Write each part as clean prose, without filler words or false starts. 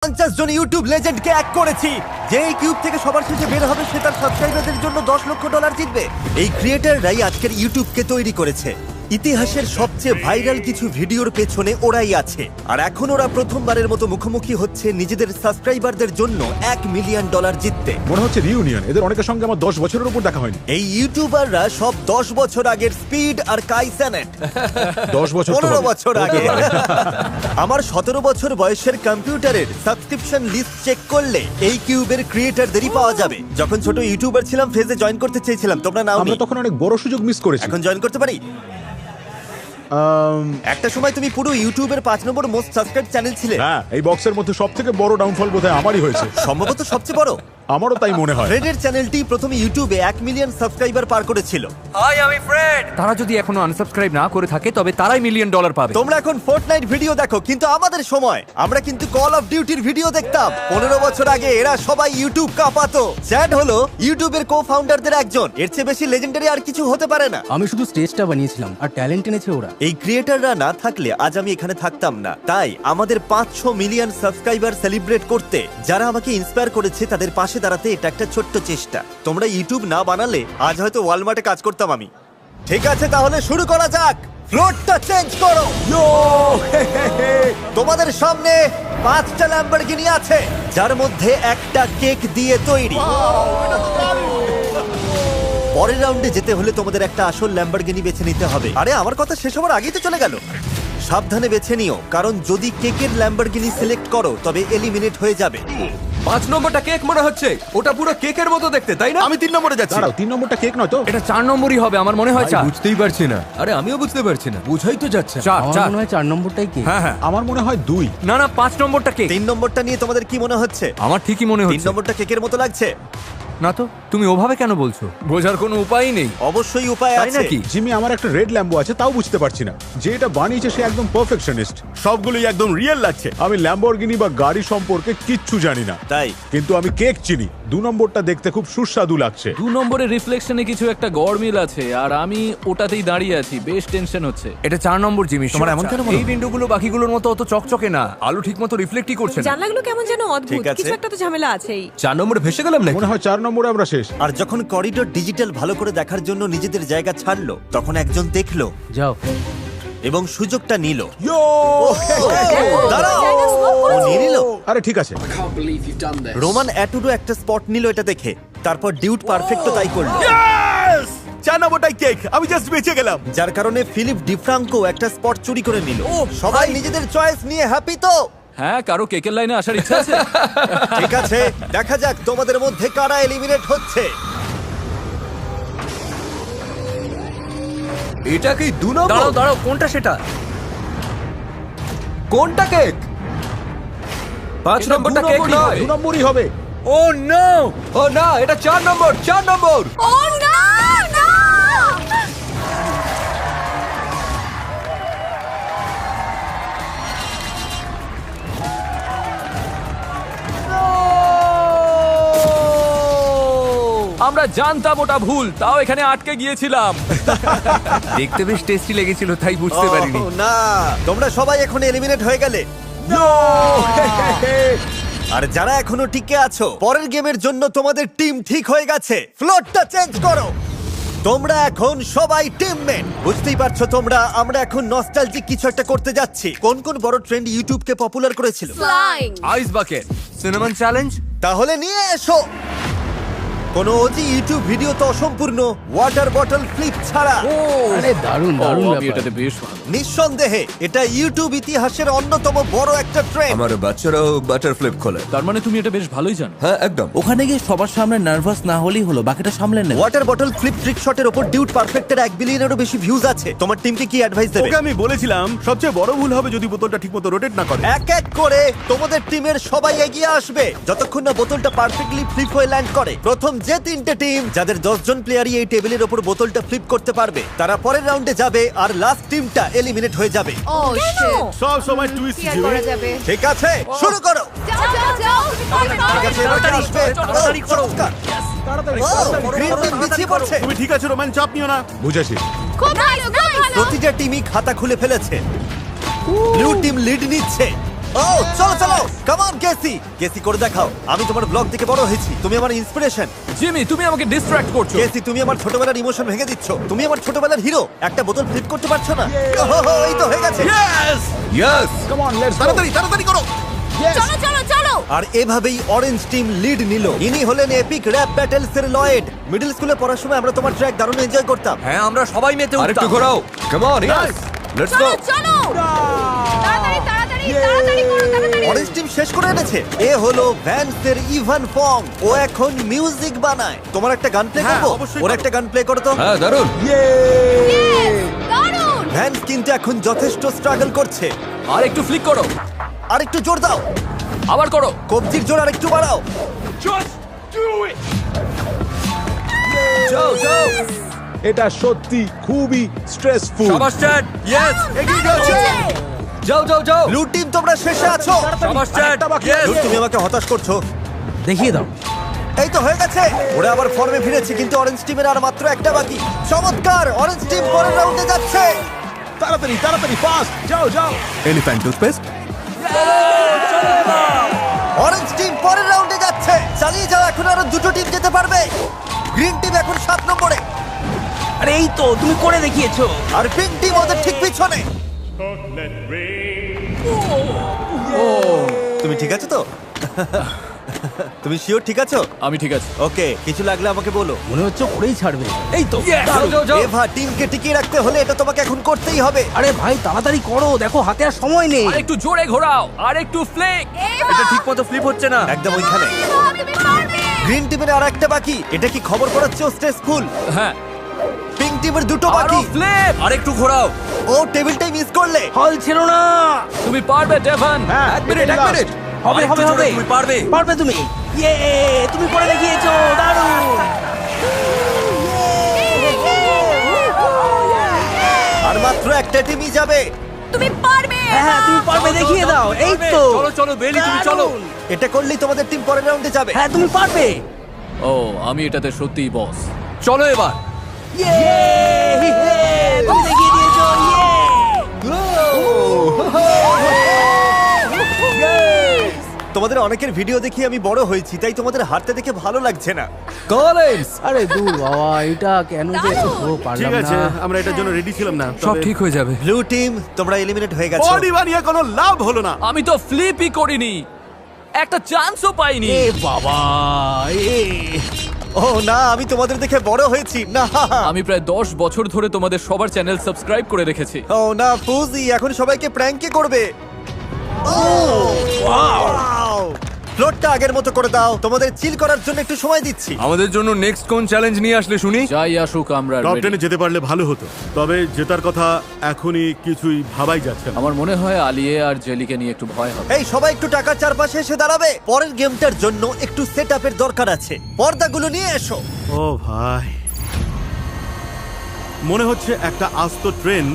50 জন YouTube লেজেন্ডকে এক করেছি। যে এই কিউব থেকে সবার শেষে বের হবে সে তার সাবস্ক্রাইবারদের জন্য $10 লক্ষ জিতবে। এই ক্রিয়েটররাই আজকের ইউটিউবকে তৈরি করেছে। ইতিহাসের সবচেয়ে ভাইরাল কিছু ভিডিওর পেছনে ওরাই আছে। আর এখন ওরা প্রথমবারের মতো মুখোমুখি হচ্ছে নিজেদের সাবস্ক্রাইবারদের জন্য $1 মিলিয়ন জিততে। মনে হচ্ছে রিউনিয়ন। এদের অনেকের সঙ্গে আমার 10 বছরের উপর দেখা হয়নি। এই ইউটিউবাররা সব 10 বছর আগের স্পিড আর কাই সেনেট 10 বছর 15 বছর আগে। আমার 17 বছর বয়সের কম্পিউটারের সাবস্ক্রিপশন লিস্ট চেক করলে এই কিউবের ক্রিয়েটরদেরই পাওয়া যাবে। যখন ছোট ইউটিউবার ছিলাম ফেজে জয়েন করতে চেয়েছিলাম, তোমরা নাও। আমরা তখন অনেক বড় সুযোগ মিস করেছি। এখন জয়েন করতে পারি? একটা সময় তুমি পুরো ইউটিউবের 5 নম্বর মোস্ট সাবস্ক্রাইব চ্যানেল ছিলে। হ্যাঁ, এই বক্সের মধ্যে সবথেকে বড় ডাউনফল বোধহয় আমারই হয়েছে। সম্ভবত সবচেয়ে বড়। আমারও তাই মনে হয়। ফ্রেডের চ্যানেলটি প্রথমে ইউটিউবে 1 মিলিয়ন সাবস্ক্রাইবার পার করেছিল। হাই, আমি ফ্রেড। তারা যদি এখনো আনসাবস্ক্রাইব না করে থাকে তবে তারাই $1 মিলিয়ন পাবে। তোমরা এখন ফোর্টনাইট ভিডিও দেখো, কিন্তু আমাদের সময় আমরা কিন্তু কল অফ ডিউটির ভিডিও দেখতাম। 15 বছর আগে এরা সবাই ইউটিউব কাঁপাতো। চ্যাড হলো ইউটিউবের কো-ফাউন্ডারদের একজন। এর চেয়ে বেশি লেজেন্ডারি আর কিছু হতে পারে না। আমি শুধু স্টেজটা বানিয়েছিলাম আর ট্যালেন্ট এনেছে ওরা। এই ক্রিয়েটররা না থাকলে আজ আমি এখানে থাকতাম না। তাই আমাদের 500 মিলিয়ন সাবস্ক্রাইবার সেলিব্রেট করতে যারা আমাকে ইন্সপায়ার করেছে তাদের পাশে দাঁড়াতে এটা একটা ছোট্ট চেষ্টা। তোমরা ইউটিউব না বানালে আজ হয়তো ওয়ালমার্টে কাজ করতাম আমি। ঠিক আছে, তাহলে শুরু করা যাক। ফ্লোরটা চেঞ্জ করো। তোমাদের সামনে 5টা ল্যাম্বরগিনি আছে, যার মধ্যে একটা কেক দিয়ে তৈরি। পরের রাউন্ডে যেতে হলে তোমাদের একটা আসল ল্যাম্বরগিনি বেছে নিতে হবে। আরে আমার কথা শেষ হওয়ার আগেই তো চলে গেল। সাবধানে বেছে নিও, কারণ যদি কেকের ল্যাম্বরগিনি সিলেক্ট করো তবে এলিমিনেট হয়ে যাবে। 5 নম্বরটা কেক মনে হচ্ছে। ওটা পুরো কেকের মতো দেখতে, তাই না? আমি 3 নম্বরে যাচ্ছি। দাঁড়াও, 3 নম্বরটা কেক নয় তো? এটা 4 নম্বরই হবে আমার মনে হয়। আমি বুঝতেই পারছি না। আরে আমিও বুঝতে পারছি না, বুঝাই তো যাচ্ছে না। 4 আমার মনে হয় 4 নম্বরটাই কি? হ্যাঁ হ্যাঁ। আমার মনে হয় 2। না না, 5 নম্বরটা কেক। 3 নম্বরটা নিয়ে তোমাদের কি মনে হচ্ছে? আমার ঠিকই মনে 3 হচ্ছে। নম্বরটা কেকের মতো লাগছে? না তো, তুমি ওভাবে কেন বলছো? বোঝার কোনো উপায় নেই। অবশ্যই উপায় তাই আছে। নাকি? জিমি, আমার একটা রেড ল্যাম্বো আছে, তাও বুঝতে পারছি না। যে এটা বানিয়েছে সে একদম পারফেকশনিস্ট। সবগুলোই একদম রিয়েল লাগছে। আমি ল্যাম্বরগিনি বা গাড়ি সম্পর্কে কিচ্ছু জানি না, তাই কিন্তু আমি কেক চিনি। 2 নম্বরটা দেখতে খুব সুস্বাদু লাগছে। 2 নম্বরের রিফ্লেকশনে কিছু একটা গড়মিল আছে আর আমি ওটাতেই দাঁড়িয়ে আছি। বেশ টেনশন হচ্ছে। এটা 4 নম্বর জিমি। তোমার এমন কেন মনে এই উইন্ডোগুলো বাকিগুলোর মতো অত চকচকে না। আলো ঠিকমতো রিফ্লেক্টই করছে না। জানলাগুলো কেমন যেন অদ্ভুত, ঠিক আছে। কিছু একটা তো ঝামেলা আছেই। 4 নম্বরে ভেসে গেলাম নাকি? মনে হয় 4 নম্বরে আমরা শেষ। আর যখন করিডোর ডিজিটাল ভালো করে দেখার জন্য নিজেদের জায়গা ছাড়লো, তখন একজন দেখলো যাও। এবং সুযোগটা নিল। ইয়ো! দাঁড়াও, জায়গা swap ও করেছে। নিয়ে নিল। আরে ঠিক আছে। রোমান অ্যাটুডো একটা স্পট নিল এটা দেখে, তারপর ডিউড পারফেক্টও তাই করলো। 4 নম্বরটাই কেক। আমি জাস্ট বেঁচে গেলাম। যার কারণে ফিলিপ ডিফ্রাঙ্কো একটা স্পট চুরি করে নিল। সবাই নিজেদের চয়েস নিয়ে হ্যাপি তো? হ্যাঁ, কারো কেকের লাইনে আসার ইচ্ছা আছে? ঠিক আছে, দেখা যাক তোমাদের মধ্যে কারা এলিমিনেট হচ্ছে। এটা কি 2 নম্বর? দাঁড়াও দাঁড়াও, কোনটা সেটা? কোনটা কেক? 5 এটা নম্বরটা 2 কেক নম্বরই নয়। 2 নম্বরই হবে। ও নো! ও না, এটা 4 নম্বর। 4 নম্বর। ও না না! আমরা জানতাম ওটা ভুল, তাও এখানে আটকে গিয়েছিলাম। দেখতে বেশ টেস্টি লেগেছিল, তাই বুঝতে পারিনি। ও না, তোমরা সবাই এখন এলিমিনেট হয়ে গেলে। আর যারা এখনো টিকে আছো, পরের গেমের জন্য তোমাদের টিম ঠিক হয়ে গেছে। ফ্লোরটা চেঞ্জ করো। তোমরা এখন সবাই টিমমেট। বুঝতেই পারছো তোমরা, আমরা এখন নস্টালজিক কিছু একটা করতে যাচ্ছি। কোন কোন বড় ট্রেন্ড ইউটিউবকে পপুলার করেছিল? Flying. Ice bucket, cinnamon challenge. তাহলে নিয়ে এসো। কোনো ওজি ইউটিউব ভিডিও তো অসম্পূর্ণ ওয়াটার বটল ফ্লিপ ছাড়া। আরে দারুণ দারুণ আমি ব্যাপার। এটাতে বেশ ভালো। নিঃসন্দেহে এটা ইউটিউব ইতিহাসের অন্যতম বড় একটা ট্রেন্ড। আমার বাচ্চারাও বাটার ফ্লিপ খোলে। তার মানে তুমি এটা বেশ ভালোই জানো। হ্যাঁ, একদম। ওখানে গিয়ে সবার সামনে নার্ভাস না হলেই হলো, বাকিটা সামলে নেব। ওয়াটার বটল ফ্লিপ ট্রিক শটের উপর ডিউড পারফেক্টের 1 বিলিয়নেরও বেশি ভিউজ আছে। তোমার টিমকে কি অ্যাডভাইস দেবে? ওকে আমি বলেছিলাম সবচেয়ে বড় ভুল হবে যদি বোতলটা ঠিকমতো রোটেট না করে। এক এক করে তোমাদের টিমের সবাই এগিয়ে আসবে যতক্ষণ না বোতলটা পারফেক্টলি ফ্লিপ হয়ে ল্যান্ড করে। প্রথম যে 3টে টিম যাদের 10 জন প্লেয়ারই এই টেবিলের উপর বোতলটা ফ্লিপ করতে পারবে তারা পরের রাউন্ডে যাবে, আর লাস্ট টিমটা এলিমিনেট হয়ে যাবে। ও শিট। সব সময় টুইস্ট কি আর করা যাবে? ঠিক আছে, শুরু করো। যাও যাও যাও। ঠিক আছে, এবার কে আসবে? চমৎকার। গ্রিন টিম পিছিয়ে পড়ছে। তুমি ঠিক আছে রোমান, চাপ নিও না। বুঝেছি। খুব ভালো খুব ভালো। প্রতিটা টিমই খাতা খুলে ফেলেছে। ব্লু টিম লিড নিচ্ছে। ও চলো চলো, কাম অন কেসি। কেসি করে দেখাও, আমি তোমার ব্লগ থেকে বড় হয়েছি, তুমি আমার ইন্সপিরেশন। জিমি, তুমি আমাকে ডিস্ট্র্যাক্ট করছো। কেসি, তুমি আমার ছোটবেলার ইমোশন ভেঙে দিচ্ছ, তুমি আমার ছোটবেলার হিরো। একটা বোতল ফ্লিপ করতে পারছো না? ওহো, এই তো হয়ে গেছে। Yes, come on, let's go. তাড়াতাড়ি তাড়াতাড়ি করো। চলো চলো চলো। আর এভাবেই অরেঞ্জ টিম লিড নিল। ইনি হলেন এপিক র্যাপ ব্যাটেলস এর লয়েড। মিডল স্কুলে পড়ার সময় আমরা তোমার ট্র্যাক দারুণ এনজয় করতাম। হ্যাঁ, আমরা সবাই মেতে আরেকটু উঠতাম। ঘোরাও, come on, yes, let's go. চলো চলো। তাড়াতাড়ি তাড়াতাড়ি তাড়াতাড়ি করো তাড়াতাড়ি। অরেঞ্জ টিম শেষ করে এনেছে। এ হলো ভ্যান্সের ইভান ফং। ও এখন মিউজিক বানায়। তোমার একটা গান প্লে হ্যাঁ, করবো? অবশ্যই ওর করো। একটা গান প্লে করো তো। হ্যাঁ, দারুণ। দারুণ। ভ্যান্স কিন্তু এখন যথেষ্ট স্ট্রাগল করছে। আর একটু ফ্লিক করো, আর একটু জোর দাও, আবার করো। কবজির জোর আর একটু বাড়াও। যাও যাও। এটা সত্যি খুবই স্ট্রেসফুল। শাবাশ চ্যাট, ইয়েস, এগিয়ে যাচ্ছে। যাও যাও যাও। ব্লু টিম তোমরা শেষে আছো। শাবাশ চ্যাট, ইয়েস। ব্লু, তুমি আমাকে হতাশ করছো। দেখিয়ে দাও। এই তো হয়ে গেছে। ওরা আবার ফর্মে ফিরেছে, কিন্তু অরেঞ্জ টিমের আর মাত্র একটা বাকি। চমৎকার, অরেঞ্জ টিম পরের রাউন্ডে যাচ্ছে। তাড়াতাড়ি তাড়াতাড়ি, ফাস্ট, যাও যাও। Elephant toothpaste. অরেঞ্জ টিম পরের রাউন্ডে যাচ্ছে। চালিয়ে যাও, এখন আরো দুটো টিম যেতে পারবে। গ্রিন টিম এখন 7 নম্বরে, আরে এই তো তুমি করে দেখিয়েছো। আর পিঙ্ক টিম ওদের ঠিক পিছনে। তুমি ঠিক আছো তো? তুমি শিওর ঠিক আছো? আমি ঠিক আছে। ওকে, কিছু লাগলে আমাকে বলো। মনে হচ্ছে করেই ছাড়বে। এই তো যাও যাও যাও। এভা, টিমকে টিকিয়ে রাখতে হলে এটা তোমাকে এখন করতেই হবে। আরে ভাই তাড়াতাড়ি করো, দেখো হাতে আর সময় নেই। আর একটু জোরে ঘোরাও, আর একটু ফ্লিক। এটা ঠিকমতো ফ্লিপ হচ্ছে না। একদম ওইখানে। তুমি পারবে। গ্রিন টিমের আর একটা বাকি। এটা কি খবর পড়াচ্ছ স্ট্রেসফুল? হ্যাঁ, পিঙ্ক টিমের দুটো আরো বাকি। ফ্লিপ। আর একটু ঘোরাও। ও টেবিলটাই মিস করলে। হল ছিল না। তুমি পারবে ডেভান। হ্যাঁ, এক মিনিট, এক মিনিট। হবে আরেকটু হবে জোরে, হবে। তুমি পারবে। পারবে তুমি। ইয়ে, তুমি করে দেখিয়েছো, দারুণ। আর মাত্র একটা টিমই যাবে। তুমি পারবে। হ্যাঁ তুমি পারবে, দেখিয়ে দাও। এই তো চলো চলো বেলি, তুমি চলো। দারুণ। এটা করলেই তোমাদের টিম পরের রাউন্ডে যাবে। হ্যাঁ তুমি পারবে। ও, আমি এটাতে সত্যিই বস। চলো এবার। ইয়ে, তুমি দেখিয়ে দিয়েছো। তোমাদের অনেকের ভিডিও দেখি আমি বড় হয়েছি, তাই তোমাদের হাঁটতে দেখে ভালো লাগছে না। কলেজ। আরে দূর বাবা, এটা কেন যে ও ঠিক পারলাম আছে, না। আমরা এটার জন্য রেডি ছিলাম না। সব ঠিক হয়ে যাবে। ব্লু টিম, তোমরা এলিমিনেট হয়ে গেছো। বডি বানিয়ে কোনো লাভ হলো না। আমি তো ফ্লিপই করিনি, একটা চান্সও পাইনি। এ বাবা, ও না, আমি তোমাদের দেখে বড় হয়েছি না। আমি প্রায় 10 বছর ধরে তোমাদের সবার চ্যানেল সাবস্ক্রাইব করে রেখেছি। ও না ফুজি, এখন সবাইকে প্র্যাঙ্কে করবে। ফ্লোরটা আগের মতো করে দাও, তোমাদের চিল করার জন্য একটু সময় দিচ্ছি। আমাদের জন্য নেক্সট কোন চ্যালেঞ্জ নিয়ে আসলে শুনি? যাই আসুক, আমরা টপ ready। 10-এ যেতে পারলে ভালো হতো, তবে জেতার কথা এখনই কিছুই ভাবাই যাচ্ছে না। আমার মনে হয় আলিয়ে আর জেলিকে নিয়ে একটু ভয় হবে। এই সবাই একটু টাকার চারপাশে এসে দাঁড়াবে। পরের গেমটার জন্য একটু সেটআপের দরকার আছে। পর্দাগুলো নিয়ে এসো। ও ভাই, মনে হচ্ছে একটা আস্ত ট্রেন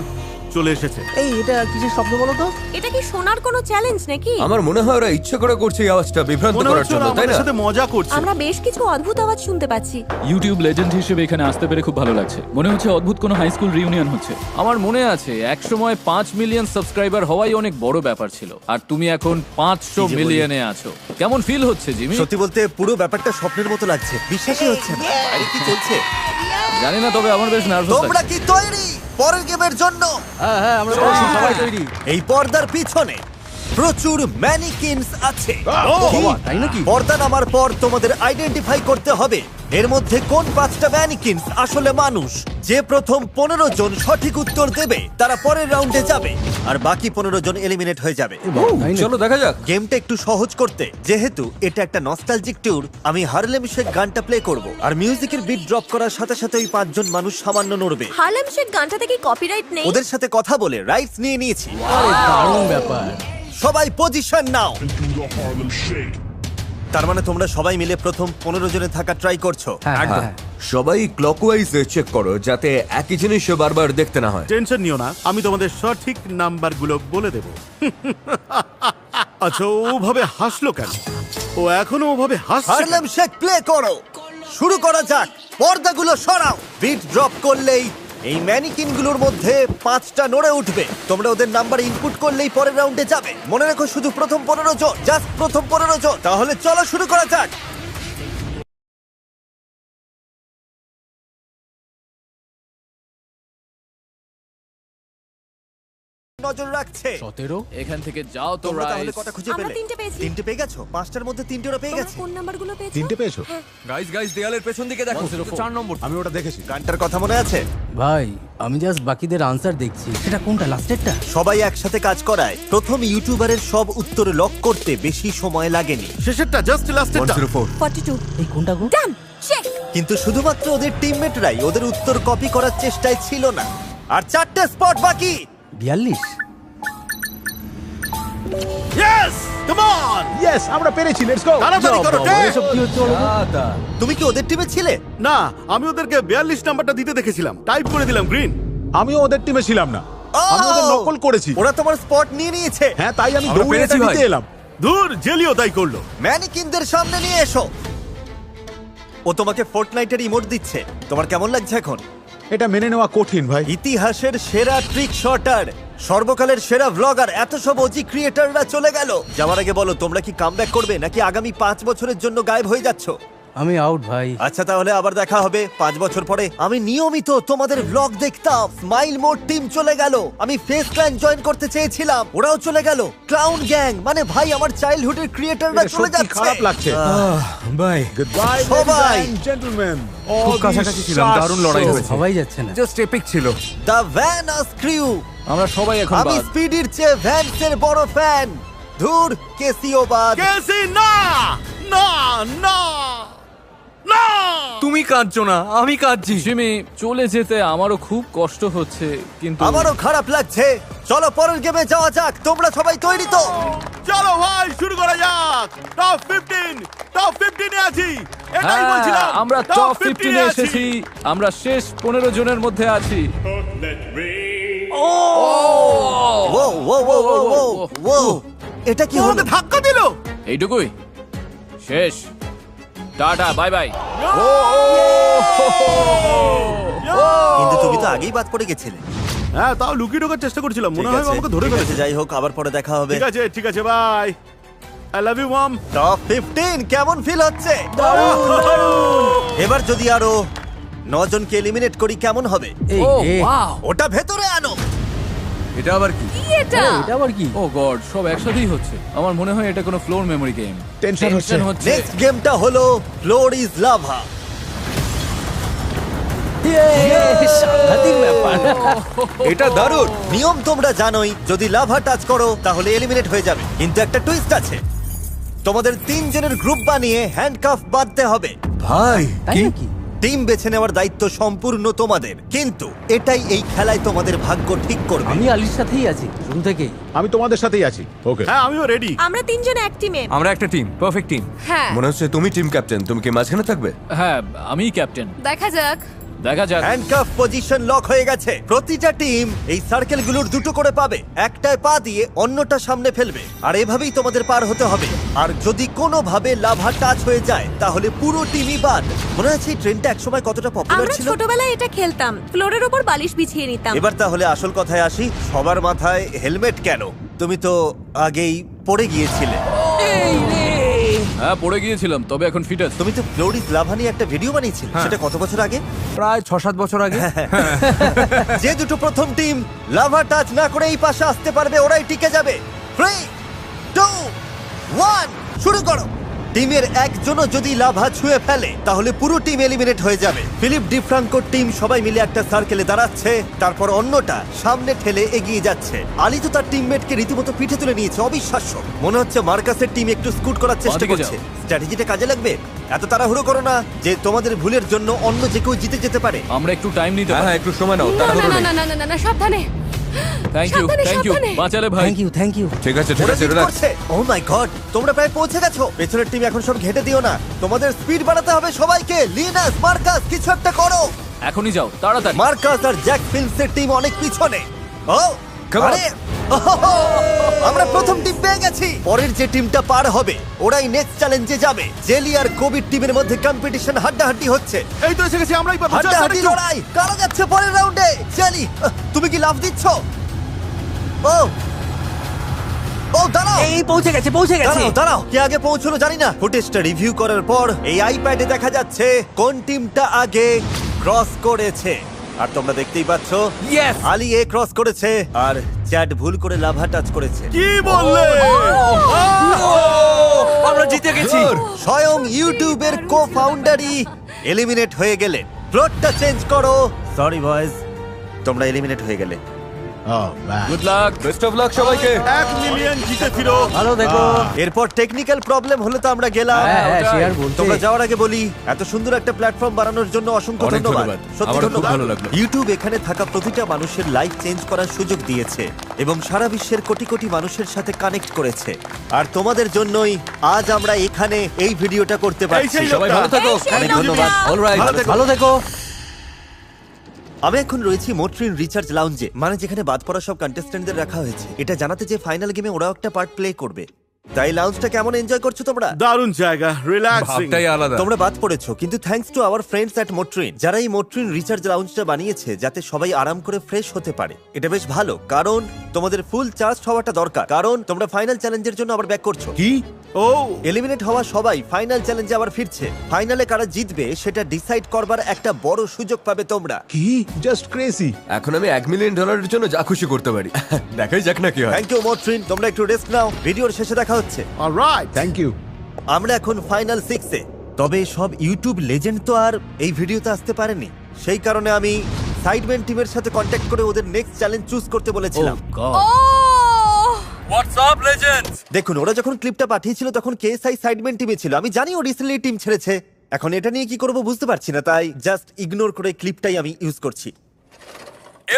চলে এসেছে। এই এটা কিসের শব্দ বলো তো? এটা কি শোনার কোনো চ্যালেঞ্জ নাকি? আমার মনে হয় ওরা ইচ্ছে করে করছে এই আওয়াজটা বিভ্রান্ত মনে করার হচ্ছে জন্য, ওরা তাই আমাদের না? সাথে মজা করছে। আমরা বেশ কিছু অদ্ভুত আওয়াজ শুনতে পাচ্ছি। ইউটিউব লেজেন্ড হিসেবে এখানে আসতে পেরে খুব ভালো লাগছে। মনে হচ্ছে অদ্ভুত কোনো হাই স্কুল রিউনিয়ন হচ্ছে। আমার মনে আছে এক সময় 5 মিলিয়ন সাবস্ক্রাইবার হওয়াই অনেক বড় ব্যাপার ছিল, আর তুমি এখন 500 বলি? মিলিয়নে আছো। কেমন ফিল হচ্ছে জিমি? সত্যি বলতে পুরো ব্যাপারটা স্বপ্নের মতো লাগছে, বিশ্বাসই হচ্ছে না। বাইরে কি চলছে? জানি না, তবে আমার বেশ নার্ভাস তোমরা লাগছে। কি তৈরি পরের গেমের জন্য? হ্যাঁ হ্যাঁ আমরা সবাই তৈরি। এই পর্দার পিছনে প্রচুর ম্যানিকিনস আছে। কি? তাই নাকি? পর্দা নামার পর তোমাদের আইডেন্টিফাই করতে হবে এর মধ্যে কোন 5টা ম্যানিকিনস আসলে মানুষ। যে প্রথম 15 জন সঠিক উত্তর দেবে তারা পরের রাউন্ডে যাবে, আর বাকি 15 জন এলিমিনেট হয়ে যাবে। তাই নাকি? চলো দেখা যাক। গেমটা একটু সহজ করতে, যেহেতু এটা একটা নস্টালজিক ট্যুর, আমি হারলেম শেক গানটা প্লে করব, আর মিউজিকের বিট ড্রপ করার সাথে সাথে ওই 5 জন মানুষ সামান্য নড়বে। হারলেম শেক গানটাতে কি কপিরাইট নেই? ওদের সাথে কথা বলে রাইটস নিয়ে নিয়েছি। আরে দারুণ ব্যাপার। সবাই পজিশন নাও। তার মানে তোমরা সবাই মিলে প্রথম 15 জনে থাকা ট্রাই করছো। হ্যাঁ একদম। হ্যাঁ। সবাই ক্লকওয়াইজে চেক করো যাতে একই জিনিস বারবার দেখতে না হয়। টেনশন নিও না, আমি তোমাদের সঠিক নাম্বারগুলো বলে দেব। আচ্ছা, ওভাবে হাসলো কেন? ও এখনো ওভাবে হাসছে কেন? হারলেম শেক প্লে করো। শুরু করা যাক। পর্দাগুলো সরাও। বিট ড্রপ করলেই এই ম্যানিকিনগুলোর মধ্যে 5টা নড়ে উঠবে। তোমরা ওদের নাম্বার ইনপুট করলেই পরের রাউন্ডে যাবে। মনে রেখো শুধু প্রথম 15 জন, জাস্ট প্রথম 15 জন। তাহলে চলো শুরু করা যাক। নজর রাখছে। এখান থেকে যাও তো তোমরা তাহলে রাইস। কটা খুঁজে আমরা পেলে? 3টে পেয়েছি। 3টে পেয়ে গেছো? 5টার মধ্যে 3টে ওরা পেয়ে তোমরা গেছে। কোন নাম্বারগুলো পেয়েছো? 3টে পেয়েছো? গাইস দেয়ালের পেছন দিকে দেখো 104 4 নম্বর। আমি ওটা দেখেছি। গানটার কথা মনে আছে? ভাই আমি জাস্ট বাকিদের আনসার দেখছি, সেটা কোনটা লাস্টেরটা? সবাই একসাথে কাজ করায় প্রথম ইউটিউবারের সব উত্তর লক করতে বেশি সময় লাগেনি। শেষেরটা জাস্ট লাস্টেরটা 104 42 এই কোনটা গো? ডান চেক। কিন্তু শুধুমাত্র ওদের টিমমেটরাই ওদের উত্তর কপি করার চেষ্টায় ছিল না। আর 4টে স্পট বাকি। 42। ইয়েস কাম অন ইয়েস, আমরা পেরেছি, লেটস গো। তাড়াতাড়ি করো টেক। এসব কি হচ্ছে বলো তো? তুমি কি ওদের টিমে ছিলে? না আমি ওদেরকে 42 নাম্বারটা দিতে দেখেছিলাম, টাইপ করে দিলাম গ্রিন। আমিও ওদের টিমে ছিলাম না, আমি ওদের নকল করেছি। ওরা তোমার স্পট নিয়ে নিয়েছে। হ্যাঁ, তাই আমি আমরা দৌড়ে পেরেছি এটা ভাই। নিতে এলাম। দূর জেলিও তাই করলো। ম্যানিকিনদের সামনে নিয়ে এসো। ও তোমাকে ফোর্টনাইটের ইমোট দিচ্ছে। তোমার কেমন লাগছে এখন? এটা মেনে নেওয়া কঠিন ভাই। ইতিহাসের সেরা ট্রিক শটার, সর্বকালের সেরা ব্লগার, এত সব ওজি ক্রিয়েটাররা চলে গেল। যাওয়ার আগে বলো তোমরা কি কামব্যাক করবে নাকি আগামী 5 বছরের জন্য গায়েব হয়ে যাচ্ছ? আমি আউট ভাই। আচ্ছা তাহলে আবার দেখা হবে 5 বছর পরে। আমি নিয়মিত তোমাদের ব্লগ দেখতাম। স্মাইল মোড টিম চলে গেল। আমি ফেস ক্ল্যান জয়েন করতে চেয়েছিলাম, ওরাও চলে গেল। ক্লাউন গ্যাং, মানে ভাই আমার চাইল্ডহুডের ক্রিয়েটাররা এটা চলে সত্যি যাচ্ছে। খারাপ লাগছে। বাই গুডবাই সবাই। জেন্টলম্যান। খুব কাছাকাছি ছিলাম, দারুণ লড়াই হয়েছে। সবাই যাচ্ছে না। জাস্ট এপিক ছিল। The venous crew. আমরা সবাই এখন আমি বাদ। স্পিডির চেয়ে ভ্যান্সের বড় ফ্যান। ধুর, কেসিও বাদ। কেসি না না না না। তুমি কাঁদছো না, আমি কাঁদছি। জিমি চলে যেতে আমারও খুব কষ্ট হচ্ছে, কিন্তু আমারও খারাপ লাগছে। চলো পরের গেমে যাওয়া যাক। তোমরা সবাই তৈরি তো? চলো ভাই শুরু করা যাক। টপ 15 এ আছি। এটাই হ্যাঁ, বলছিলাম আমরা টপ 15 এ এসেছি। আমরা শেষ 15 জনের মধ্যে আছি। ও ও ও ও ও ও, এটা কি হলো? ওকে ধাক্কা দিল। এইটুকুই শেষ। Tata bye bye. কিন্তু তুমি তো আগেই বাদ পড়ে গেছিলে। হ্যাঁ তাও লুকিয়ে ঢোকার চেষ্টা করছিলাম, মনে ঠিক হয় আছে, আমাকে ধরে ঠিক আছে, ফেলেছে। যাই হোক আবার পরে দেখা হবে। ঠিক আছে bye. I love you mom. Top 15 কেমন ফিল হচ্ছে? এবার যদি আরো 9 জনকে এলিমিনেট করি কেমন হবে? এই ও এ, ওয়াও, ওটা ভেতরে আনো। এটা আবার কি? কি এটা? এটা আবার কি? ও গড, সব একসাথেই হচ্ছে। আমার মনে হয় এটা কোনো ফ্লোর মেমরি গেম। টেনশন হচ্ছে। হচ্ছে। নেক্সট গেমটা হলো ফ্লোর ইজ লাভা। সাংঘাতিক ব্যাপার। এটা দারুণ। নিয়ম তোমরা জানোই, যদি লাভা টাচ করো তাহলে এলিমিনেট হয়ে যাবে। কিন্তু একটা টুইস্ট আছে, তোমাদের 3 জনের গ্রুপ বানিয়ে হ্যান্ডকাফ বাঁধতে হবে। ভাই তাই নাকি? টিম বেছে নেওয়ার দায়িত্ব সম্পূর্ণ তোমাদের, কিন্তু এটাই এই খেলায় তোমাদের ভাগ্য ঠিক করবে। আমি আলির সাথেই আছি শুরু থেকেই। আমি তোমাদের সাথেই আছি। ওকে, হ্যাঁ আমিও রেডি। আমরা 3 জন এক টিমে। আমরা একটা টিম, পারফেক্ট টিম। হ্যাঁ, মনে হচ্ছে তুমি টিম ক্যাপ্টেন, তুমি কি মাঝখানে থাকবে? হ্যাঁ আমিই ক্যাপ্টেন। দেখা যাক। দেখা যাক। হ্যান্ডকাফ পজিশন লক হয়ে গেছে। প্রতিটা টিম এই সার্কেলগুলোর 2টো করে পাবে। একটায় পা দিয়ে অন্যটা সামনে ফেলবে, আর এভাবেই তোমাদের পার হতে হবে। আর যদি কোনোভাবে লাভা টাচ হয়ে যায় তাহলে পুরো টিমই বাদ। মনে আছে এই ট্রেনটা একসময় কতটা পপুলার আমরা ছিল? ছোটবেলায় এটা খেলতাম, ফ্লোরের উপর বালিশ বিছিয়ে নিতাম। এবার তাহলে আসল কথায় আসি, সবার মাথায় হেলমেট কেন? তুমি তো আগেই পড়ে গিয়েছিলে। হ্যাঁ পড়ে গিয়েছিলাম, তবে এখন ফিট আছে। তুমি তো ফ্লোরিস লাভা নিয়ে একটা ভিডিও বানিয়েছিলে, সেটা কত বছর আগে? প্রায় 6-7 বছর আগে। যে দুটো প্রথম টিম লাভা টাচ না করে এই পাশে আসতে পারবে ওরাই টিকে যাবে। 3, 2, 1 শুরু করো। টিমের একজনও যদি লাভা ছুঁয়ে ফেলে তাহলে পুরো টিম এলিমিনেট হয়ে যাবে। ফিলিপ ডিফ্রাঙ্কোর টিম সবাই মিলে একটা সার্কেলে দাঁড়াচ্ছে, তারপর অন্যটা সামনে ঠেলে এগিয়ে যাচ্ছে। আলি তো তার টিমমেটকে রীতিমতো পিঠে তুলে নিয়েছে, অবিশ্বাস্য। মনে হচ্ছে মার্কাসের টিম একটু স্কুট করার চেষ্টা বাঁদিকে করছে। যাও। স্ট্র্যাটেজিটা কাজে লাগবে। এত তাড়াহুড়ো করো না যে তোমাদের ভুলের জন্য অন্য যে কেউ জিতে যেতে পারে। আমরা একটু টাইম নিতে হ্যাঁ পারি। হ্যাঁ একটু সময় নাও, না না তাড়াহুড়ো না নেই। না না না, না না সাবধানে। থ্যাংক ইউ, সাবধানে, থ্যাংক ইউ। সাবধানে। বাঁচালে ভাই। Thank you. ঠিক আছে ঠিক ওরা আছে, lead রিল্যাক্স। করছে। Oh my God, তোমরা প্রায় পৌঁছে গেছো। পেছনের টিম এখন সব ঘেটে দিও না, তোমাদের স্পিড বাড়াতে হবে সবাইকে। লিনাস, মার্কাস কিছু একটা করো। এখনই যাও তাড়াতাড়ি। মার্কাস আর জ্যাক ফিল্মসের টিম অনেক পিছনে। ও Come on. আরে আমরা প্রথম টিম পেয়ে গেছি। পরের যে টিমটা পার হবে ওরাই নেক্সট চ্যালেঞ্জে যাবে। জেলি আর কোভিড টিমের মধ্যে কম্পিটিশন হাড্ডাহাড্ডি হচ্ছে। এই তো এসে গেছি, আমরাই পাবো। চল, হাড্ডাহাড্ডি আরেকটু। লড়াই কারা যাচ্ছে পরের রাউন্ডে। জেলি তুমি কি লাফ দিচ্ছ? ও ও দাঁড়াও, এই পৌঁছে গেছে পৌঁছে গেছে দাঁড়াও দাঁড়াও, কে আগে পৌঁছলো জানি না। ফুটেজটা রিভিউ করার পর এই আইপ্যাডে দেখা যাচ্ছে কোন টিমটা আগে ক্রস করেছে। আর তোমরা দেখতেই পাচ্ছ Yes! আলি এ ক্রস করেছে আর চ্যাট ভুল করে লাভা টাচ করেছে। কি বললে? আমরা জিতে গেছি স্বয়ং ইউটিউবের কো ফাউন্ডারই এলিমিনেট হয়ে গেলে। প্লটটা চেঞ্জ করো। সরি বয়েজ, তোমরা এলিমিনেট হয়ে গেলে। Good luck, best of luck সবাইকে। 1 মিলিয়ন জিতে ফিরো। ভালো দেখো এরপর টেকনিক্যাল প্রবলেম হলে তো আমরা গেলাম। তোমরা যাওয়ার আগে বলি, এত সুন্দর একটা প্ল্যাটফর্ম বানানোর জন্য অসংখ্য অনেক ধন্যবাদ। ধন্যবাদ। সত্যি আমারও খুব ধন্যবাদ। ভালো লাগলো। ইউটিউব এখানে থাকা প্রতিটা মানুষের লাইফ চেঞ্জ করার সুযোগ দিয়েছে এবং সারা বিশ্বের কোটি কোটি মানুষের সাথে কানেক্ট করেছে। আর তোমাদের জন্যই আজ আমরা এখানে এই ভিডিওটা করতে পারছি। সেই সবাই লোকটা। ভালো থাকো। অনেক ধন্যবাদ। অলরাইট, ভালো দেখো আমি এখন রয়েছি মোট্রিন রিচার্জ লাউঞ্জে, মানে যেখানে বাদ পড়া সব কন্টেস্ট্যান্টদের রাখা হয়েছে এটা জানাতে যে ফাইনাল গেমে ওরাও একটা পার্ট প্লে করবে। তাই লাউঞ্জটা কেমন এনজয় করছো তোমরা? দারুণ জায়গা, রিল্যাক্সিং। ভাবটাই আলাদা। তোমরা বাদ পড়েছো, কিন্তু thanks to our friends at Motrin, যারা এই মোট্রিন রিচার্জ লাউঞ্জটা বানিয়েছে যাতে সবাই আরাম করে ফ্রেশ হতে পারে। এটা বেশ ভালো, কারণ তোমাদের ফুল চার্জ হওয়াটা দরকার, কারণ তোমরা ফাইনাল চ্যালেঞ্জের জন্য আবার ব্যাক করছো। কি? ও এলিমিনেট হওয়া সবাই ফাইনাল চ্যালেঞ্জে আবার ফিরছে। ফাইনালে কারা জিতবে সেটা ডিসাইড করবার একটা বড় সুযোগ পাবে তোমরা। কি? Just crazy. এখন আমি $1 মিলিয়ন জন্য যা খুশি করতে পারি। দেখাই যাক না কি হয়। থ্যাংক ইউ মোট্রিন, তোমরা একটু রেস্ট নাও, ভিডিওর শেষে দেখা হচ্ছে। অলরাইট। Thank you. আমরা এখন ফাইনাল 6-এ। তবে সব ইউটিউব লেজেন্ড তো আর এই ভিডিওতে আসতে পারেনি, সেই কারণে আমি সাইডম্যান টিমের সাথে কন্ট্যাক্ট করে ওদের নেক্সট চ্যালেঞ্জ চুজ করতে বলেছিলাম। ও দেখুন, ওরা যখন ক্লিপটা পাঠিয়েছিল তখন কেএসআই সাইডম্যান টিমে ছিল। আমি জানি ও রিসেন্টলি টিম ছেড়েছে, এখন এটা নিয়ে কি করব বুঝতে পারছি না, তাই জাস্ট ইগনোর করে ক্লিপটাই আমি ইউজ করছি।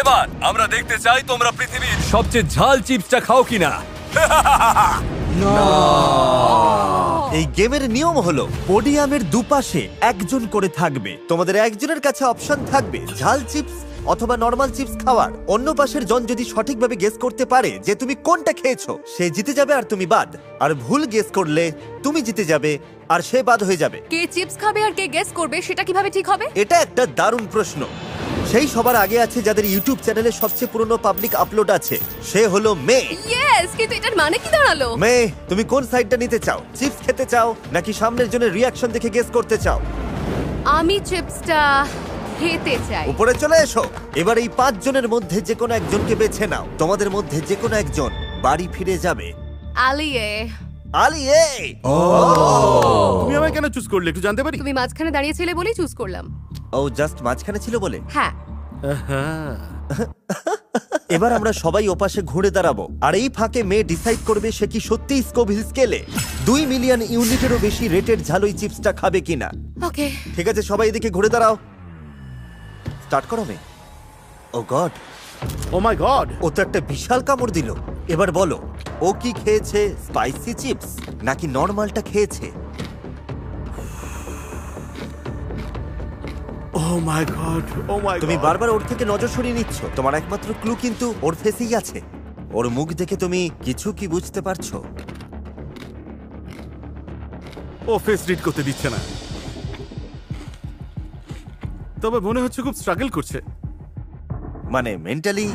এবার আমরা দেখতে চাই তোমরা পৃথিবীর সবচেয়ে ঝাল চিপসটা খাও কিনা। এই গেমের নিয়ম হলো পোডিয়ামের দুপাশে একজন করে থাকবে। তোমাদের একজনের কাছে অপশন থাকবে ঝাল চিপস অথবা নরমাল চিপস খাওয়ার। অন্য পাশের জন যদি সঠিকভাবে গেস করতে পারে যে তুমি কোনটা খেয়েছো, সে জিতে যাবে আর তুমি বাদ। আর ভুল গেস করলে তুমি জিতে যাবে আর সে বাদ হয়ে যাবে। কে চিপস খাবে আর কে গেস করবে সেটা কিভাবে ঠিক হবে? এটা একটা দারুণ প্রশ্ন। সেই সবার আগে আছে যাদের ইউটিউব চ্যানেলে সবচেয়ে পুরনো পাবলিক আপলোড আছে, সে হলো মে। ইয়েস, কিন্তু এটার মানে কি দাঁড়ালো? মে, তুমি কোন সাইডটা নিতে চাও? চিপস খেতে চাও নাকি সামনের জনের রিয়াকশন দেখে গেস করতে চাও? আমি চিপসটা খেতে চাই। উপরে চলে এসো। এবার এই 5 জনের মধ্যে যে কোনো একজনকে বেছে নাও। তোমাদের মধ্যে যে কোনো একজন বাড়ি ফিরে যাবে। আলিয়ে, আলি এই তুমি আমায় কেন চুজ করলে একটু জানতে পারি? তুমি মাঝখানে দাঁড়িয়েছিলে বলেই চুজ করলাম। ও জাস্ট মাঝখানে ছিল বলে। হ্যাঁ, এবার আমরা সবাই ওপাশে ঘুরে দাঁড়াবো আর এই ফাঁকে মেয়ে ডিসাইড করবে সে কি সত্যি স্কোভিল স্কেলে 2 মিলিয়ন ইউনিটেরও বেশি রেটেড ঝালই চিপসটা খাবে কিনা। ওকে। ঠিক আছে, সবাই এদিকে ঘুরে দাঁড়াও। স্টার্ট করো মে। ও গড, ও মাই গড। ও তো একটা বিশাল কামড় দিল। এবার বলো, ও কি খেয়েছে স্পাইসি চিপস নাকি নর্মালটা খেয়েছে? ও মাই গড, ও মাই গড। তুমি বারবার ওর থেকে নজর সরিয়ে নিচ্ছ। তোমার একমাত্র ক্লু কিন্তু ওর ফেসেই আছে। ওর মুখ দেখে তুমি কিছু কি বুঝতে পারছো? ও ফেস রিড করতে দিচ্ছে না, তবে মনে হচ্ছে খুব স্ট্রাগল করছে। মানে মেন্টালি?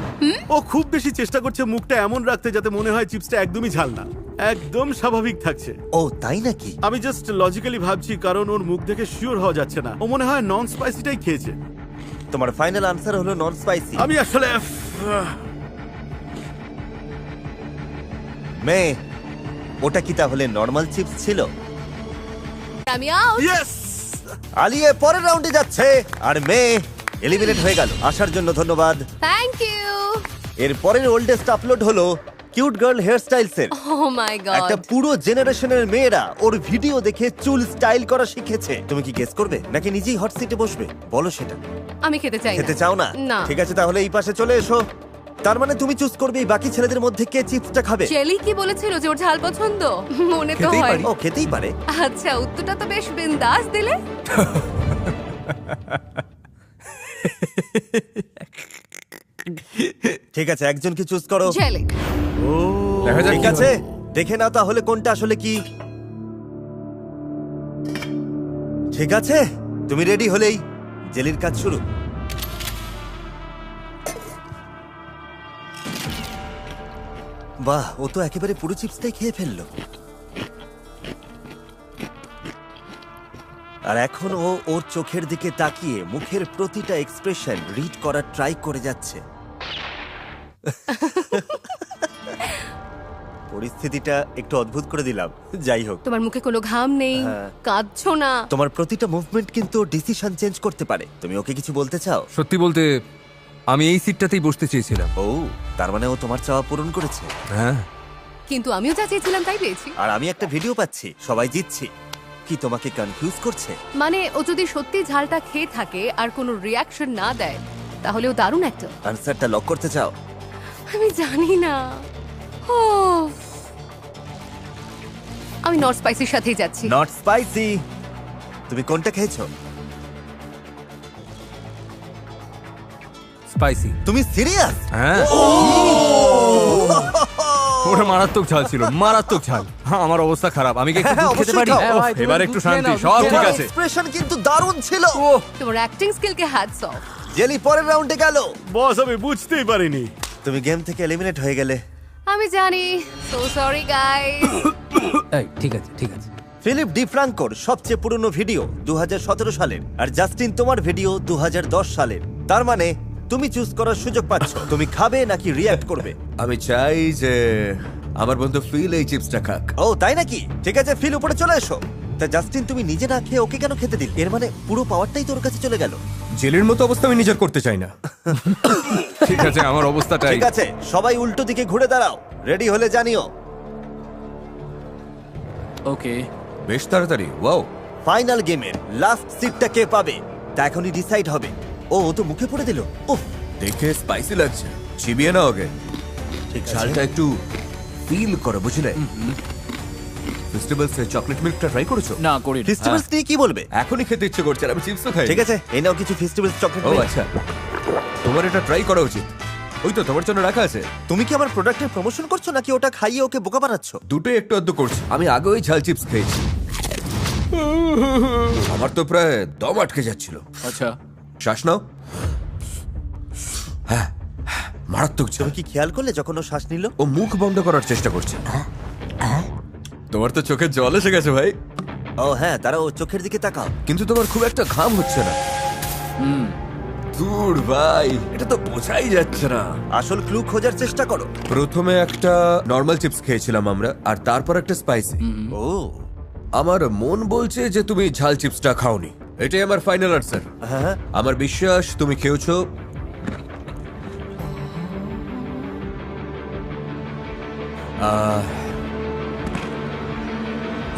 ও খুব বেশি চেষ্টা করছে মুখটা এমন রাখতে যাতে মনে হয় চিপসটা একদমই ঝাল না, একদম স্বাভাবিক থাকছে। ও তাই নাকি? আমি জাস্ট লজিক্যালি ভাবছি, কারণ ওর মুখ দেখে শিওর হওয়া যাচ্ছে না। ও মনে হয় নন স্পাইসিটাই খেয়েছে। তোমার ফাইনাল আনসার হলো নন স্পাইসি। আমি আসলে মে, ওটা কি তাহলে নর্মাল চিপস ছিল? আমি আউট। ইয়েস। আলিয়ে পরের রাউন্ডে যাচ্ছে আর মে এলিমিনেট হয়ে গেল। আসার জন্য ধন্যবাদ। Thank you. এর পরের ওল্ডেস্ট আপলোড হলো কিউট গার্ল হেয়ার স্টাইলসের। ও মাই একটা গড। পুরো জেনারেশনের মেয়েরা ওর ভিডিও দেখে চুল স্টাইল করা শিখেছে। তুমি কি গেস করবে নাকি নিজেই হট সিটে বসবে? বলো সেটা। আমি খেতে চাই না। খেতে চাও না? না। ঠিক আছে, তাহলে এই পাশে চলে এসো। তার মানে তুমি চুজ করবে এই বাকি ছেলেদের মধ্যে কে চিপসটা খাবে। জেলি কি বলেছিল যে ওর ঝাল পছন্দ? মনে তো হয়। ও খেতেই পারে। আচ্ছা, উত্তরটা তো বেশ বিন্দাস দিলে। ঠিক আছে, একজনকে চুজ করো। ঝেলেক। দেখা যাক ঠিক কি আছে, হয়। দেখে নাও তাহলে কোনটা আসলে কি। ঠিক আছে, তুমি রেডি হলেই জেলির কাজ শুরু। বাহ, ও তো একেবারে পুরো চিপসটাই খেয়ে ফেললো। আর এখন ও ওর চোখের দিকে তাকিয়ে মুখের প্রতিটা এক্সপ্রেশন রিড করার ট্রাই করে যাচ্ছে। পরিস্থিতিটা একটু অদ্ভুত করে দিলাম, যাই হোক। তোমার মুখে কোনো ঘাম নেই, হ্যাঁ। কাঁদছো না। তোমার প্রতিটা মুভমেন্ট কিন্তু ডিসিশন চেঞ্জ করতে পারে। তুমি ওকে কিছু বলতে চাও? সত্যি বলতে আমি এই সিটটাতেই বসতে চেয়েছিলাম। ও, তার মানে ও তোমার চাওয়া পূরণ করেছে। হ্যাঁ, কিন্তু আমিও যা চেয়েছিলাম তাই পেয়েছি। আর আমি একটা ভিডিও পাচ্ছি, সবাই জিতছি। কি তোমাকে কনফিউজ করছে? মানে ও যদি সত্যি ঝালটা খেয়ে থাকে আর কোনো রিয়াকশন না দেয়, তাহলে ও দারুণ একটা। আনসারটা লক করতে চাও? আমি জানি না। ও, আমি নট স্পাইসির সাথেই যাচ্ছি। Not spicy. তুমি কোনটা খেয়েছো? স্পাইসি। তুমি সিরিয়াস? হ্যাঁ, ওটা মারাত্মক ঝাল ছিল, মারাত্মক ঝাল। আমার অবস্থা খারাপ। আমি কি একটু হ্যাঁ, দুধ খেতে অবশ্যই পারি? খাও। হ্যাঁ, ভাই, তুমি এবার দুধ একটু খেয়ে শান্তি, নাও, সব দুধ ঠিক তোমার আছে। এক্সপ্রেশন কিন্তু দারুণ ছিল। তোমার অ্যাক্টিং স্কিলকে হ্যাটস অফ। জেলি পরের রাউন্ডে গেল। বস, আমি বুঝতেই পারিনি। তুমি গেম থেকে এলিমিনেট হয়ে গেলে। আমি জানি। So sorry guys. ঠিক আছে ঠিক আছে। ফিলিপ ডিফ্রাঙ্কোর সবচেয়ে পুরনো ভিডিও 2017 সালের, আর জাস্টিন তোমার ভিডিও 2010 সালের। তার মানে তুমি চুজ করার সুযোগ পাচ্ছ। তুমি খাবে নাকি রিঅ্যাক্ট করবে? আমি চাই যে আমার বন্ধু ফিল এই চিপসটা খাক। ও তাই নাকি? ঠিক আছে, ফিল উপরে চলে এসো। তা জাস্টিন, তুমি নিজে না খেয়ে ওকে কেন খেতে দিল? এর মানে পুরো পাওয়ারটাই তোর কাছে চলে গেল। জেলের মতো অবস্থা আমি নিজের করতে চাই না। ঠিক আছে, আমার অবস্থাটাই। ঠিক আছে, সবাই উল্টো দিকে ঘুরে দাঁড়াও। রেডি হলে জানিও। ওকে, বেশ তাড়াতাড়ি। ওয়াও, ফাইনাল গেমের লাস্ট সিটটা কে পাবে তা এখনই ডিসাইড হবে। ও তো মুখে পড়ে দিল। উফ, দেখে স্পাইসি লাগছে। চিবিয়ে নাও ওকে। ঠিক আছে। ঝালটা একটু ফিল করো, বুঝলে? ফেস্টিভ্যালস এর চকলেট মিল্কটা ট্রাই করেছো? না করি না। ফেস্টিভ্যালস নিয়ে কি বলবে? এখনই খেতে ইচ্ছে করছে, আর আমি চিপসও খাই। ঠিক আছে, এই নাও কিছু ফেস্টিভ্যালস চকলেট। ও আচ্ছা, তোমার এটা ট্রাই করা উচিত। ওই তো তোমার জন্য রাখা আছে। তুমি কি আমার প্রোডাক্টের প্রমোশন করছো নাকি ওটা খাইয়ে ওকে বোকা বানাচ্ছ? দুটোই একটু আধটু করছি। আমি আগে ওই ঝাল চিপস খেয়েছি, আমার তো প্রায় দম আটকে যাচ্ছিল। আচ্ছা, শ্বাস নাও। হ্যাঁ, মারাত্মক ঝাল। তুমি কি খেয়াল করলে যখন ও শ্বাস নিল? ও মুখ বন্ধ করার চেষ্টা করছে। তোমার তো চোখের জল এসে গেছে ভাই। ও হ্যাঁ, তারা ও চোখের দিকে তাকাও। কিন্তু তোমার খুব একটা ঘাম হচ্ছে না। দূর ভাই, এটা তো বোঝাই যাচ্ছে না। আসল ক্লু খোঁজার চেষ্টা করো। প্রথমে একটা নর্মাল চিপস খেয়েছিলাম আমরা, আর তারপর একটা স্পাইসি। ও আমার মন বলছে যে তুমি ঝাল চিপসটা খাওনি। এটাই আমার ফাইনাল আনসার। হ্যাঁ, আমার বিশ্বাস তুমি খেয়েছো।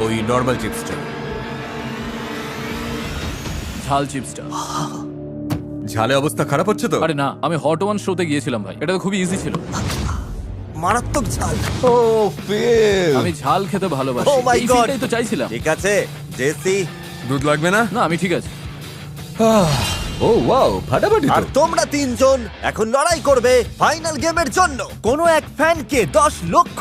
ওই নর্মাল চিপসটা। ঝাল চিপসটা। ঝালে অবস্থা খারাপ হচ্ছে তো? আরে না, আমি হট ওয়ান শোতে গিয়েছিলাম ভাই, এটা তো খুবই ইজি ছিল। মারাত্মক ঝাল। ও ফিল, আমি ঝাল খেতে ভালোবাসি। Oh my এই God! ফিলটাই তো চাইছিলাম। ঠিক আছে জেসি, দুধ লাগবে না? না, আমি ঠিক আছে। ও ওয়াও, ফাটাফাটি আর তো। তোমরা তিনজন এখন লড়াই করবে ফাইনাল গেমের জন্য কোন এক ফ্যানকে $10 লক্ষ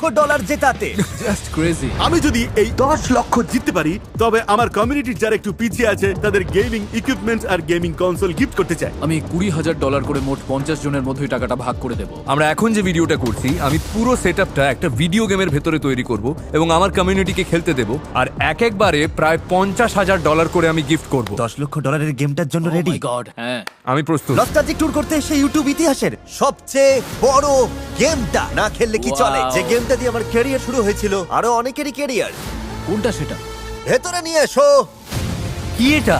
জেতাতে। Just crazy. আমি যদি এই 10 লক্ষ জিততে পারি, তবে আমার কমিউনিটির যারা একটু পিছিয়ে আছে তাদের গেমিং ইকুইপমেন্টস আর গেমিং কনসোল গিফট করতে চাই। আমি $20,000 করে মোট 50 জনের মধ্যেই টাকাটা ভাগ করে দেবো। আমরা এখন যে ভিডিওটা করছি, আমি পুরো সেটআপটা একটা ভিডিও গেমের ভেতরে তৈরি করব এবং আমার কমিউনিটিকে খেলতে দেব। আর একবারে প্রায় $50,000 করে আমি গিফট করব। $10 লক্ষ গেমটার জন্য রেডি? মাই গড, হ্যাঁ। আমি প্রস্তুত। নস্টালজিক ট্যুর করতে এসে ইউটিউব ইতিহাসের সবচেয়ে বড় গেমটা না খেললে কি চলে? Wow! যে গেমটা দিয়ে আমার ক্যারিয়ার শুরু হয়েছিল, আরো অনেকেরই ক্যারিয়ার। কোনটা সেটা? ভেতরে নিয়ে এসো। কি এটা?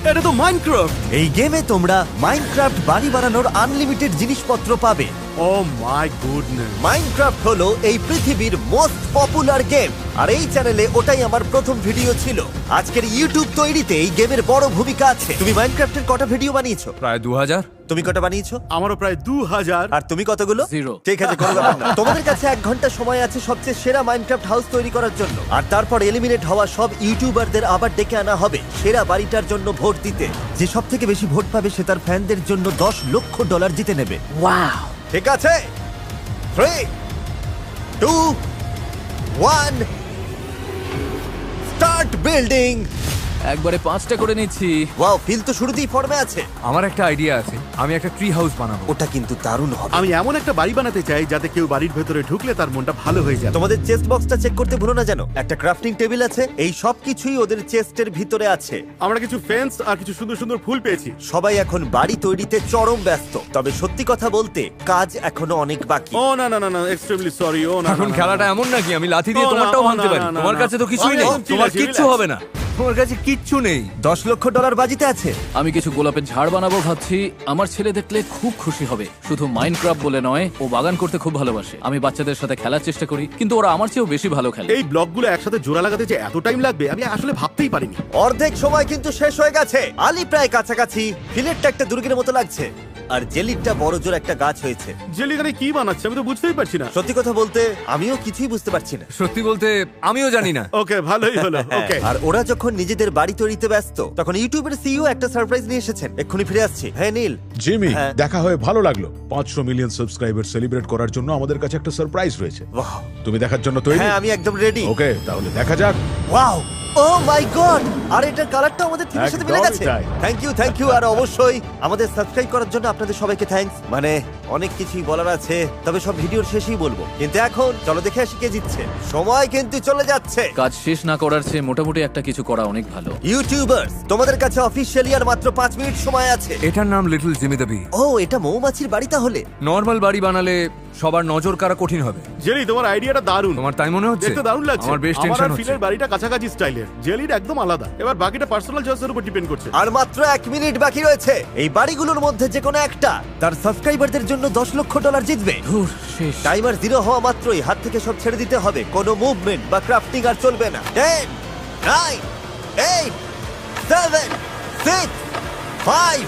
এটা তো মাইনক্রাফট। এই গেমে তোমরা মাইনক্রাফট বাড়ি বানানোর আনলিমিটেড জিনিসপত্র পাবে। ও মাই গুডনেস। মাইনক্রাফট হলো এই পৃথিবীর মোস্ট পপুলার গেম, আর এই চ্যানেলে ওটাই আমার প্রথম ভিডিও ছিল। আজকের ইউটিউব তৈরিতে এই গেমের বড় ভূমিকা আছে। তুমি মাইনক্রাফটের কটা ভিডিও বানিয়েছো? প্রায় 2000। তুমি কটা বানিয়েছো? আমারও প্রায় 2000। আর তুমি কতগুলো? 0। ঠিক আছে, কোনো ব্যাপার না। তোমাদের কাছে 1 ঘন্টা সময় আছে সবচেয়ে সেরা মাইনক্রাফট হাউস তৈরি করার জন্য, আর তারপর এলিমিনেট হওয়া সব ইউটিউবারদের আবার ডেকে আনা হবে সেরা বাড়িটার জন্য ভোট দিতে। যে সব থেকে বেশি ভোট পাবে সে তার ফ্যানদের জন্য $10 লক্ষ জিতে নেবে। ঠিক আছে 3 2 1 স্টার্ট বিল্ডিং। একবারে 5টা করে নিচ্ছি। ওয়াও, ফিল তো শুরুতেই ফর্মে আছে। আমার একটা আইডিয়া আছে, আমি একটা ট্রি হাউস বানাবো। ওটা কিন্তু দারুণ হবে। আমি এমন একটা বাড়ি বানাতে চাই যাতে কেউ বাড়ির ভেতরে ঢুকলে তার মনটা ভালো হয়ে যায়। তোমাদের চেস্ট বক্সটা চেক করতে ভুলো না যেন। একটা ক্রাফটিং টেবিল আছে, এই সব কিছুই ওদের চেস্টের ভিতরে আছে। আমরা কিছু ফেন্স আর কিছু সুন্দর সুন্দর ফুল পেয়েছি। সবাই এখন বাড়ি তৈরিতে চরম ব্যস্ত, তবে সত্যি কথা বলতে কাজ এখনো অনেক বাকি। ও না না না না, এক্সট্রিমলি সরি। ও না, এখন না, না, খেলাটা এমন নাকি আমি লাথি দিয়ে ও না, তোমারটাও ও না, ভাঙতে পারি? না, না, তোমার না। কাছে তো কিছুই নেই, ও, ঠিক তোমার আছে, কিচ্ছু relax। হবে না, তোমার কাছে কিচ্ছু নেই। $10 লক্ষ বাজিতে আছে। আমি কিছু গোলাপের ঝাড় বানাবো ভাবছি। আমার ছেলে দেখলে খুব খুশি হবে। শুধু মাইনক্রাফট বলে নয়, ও বাগান করতে খুব ভালোবাসে। আমি বাচ্চাদের সাথে খেলার চেষ্টা করি, কিন্তু ওরা আমার চেয়েও বেশি ভালো খেলে। এই ব্লকগুলো একসাথে জোড়া লাগাতে যে এত টাইম লাগবে আমি আসলে ভাবতেই পারিনি। অর্ধেক সময় কিন্তু শেষ হয়ে গেছে। আলি প্রায় কাছাকাছি। ফিলেটটা একটা দুর্গের মতো লাগছে, আর জেলিটা বড় জোর একটা গাছ হয়েছে। জেলিখানে কি বানাচ্ছে আমি তো বুঝতেই পারছি না। সত্যি কথা বলতে আমিও কিছুই বুঝতে পারছি না। সত্যি বলতে আমিও জানি না। ওকে, ভালোই হলো। ওকে, আর ওরা যখন নিজেদের বাড়ি তৈরিতে ব্যস্ত, তখন ইউটিউবের সিইও একটা সারপ্রাইজ নিয়ে এসেছেন। এক্ষুনি ফিরে আসছি। হ্যাঁ নীল। জিমি, হ্যাঁ। দেখা হয়ে ভালো লাগলো। 500 মিলিয়ন সাবস্ক্রাইবার সেলিব্রেট করার জন্য আমাদের কাছে একটা সারপ্রাইজ রয়েছে। Wow! তুমি দেখার জন্য তৈরি? হ্যাঁ, আমি একদম রেডি। ওকে, তাহলে দেখা যাক। ওয়াও, ও মাই গড! আর এটার কালারটা আমাদের থিমের সাথে মিলে একদমই গেছে। তাই। Thank you. আর অবশ্যই আমাদের সাবস্ক্রাইব করার জন্য আপনাদের সবাইকে থ্যাঙ্কস। মানে অনেক কিছুই বলার আছে, তবে সব ভিডিওর শেষেই বলবো। কিন্তু এখন চলো দেখে আসি কে জিতছে। সময় কিন্তু চলে যাচ্ছে। কাজ শেষ না করার চেয়ে মোটামুটি একটা কিছু করা অনেক ভালো। ইউটিউবার্স, তোমাদের কাছে অফিশিয়ালি আর মাত্র 5 মিনিট সময় আছে। এটার নাম লিটল জিমি দ্য বি। ও, এটা মৌমাছির বাড়ি তাহলে? নর্মাল বাড়ি বানালে সবার নজর কাড়া কঠিন হবে। জেলি তোমার আইডিয়াটা দারুণ। তোমার তাই মনে হচ্ছে? দেখতে দারুণ লাগছে। আমার বেশ আমার টেনশন আর হচ্ছে। ফিলের বাড়িটা কাছাকাছি স্টাইলের, জেলির একদম আলাদা। এবার বাকিটা পার্সোনাল চয়েসের উপর ডিপেন্ড করছে। আর মাত্র 1 মিনিট বাকি রয়েছে। এই বাড়িগুলোর মধ্যে যে কোনো একটা তার সাবস্ক্রাইবারদের জন্য $10 লক্ষ জিতবে। ধুর, শেষ। টাইমার 0 হওয়া মাত্রই হাত থেকে সব ছেড়ে দিতে হবে। কোনো মুভমেন্ট বা ক্রাফটিং আর চলবে না। 10 9 8 7 6 5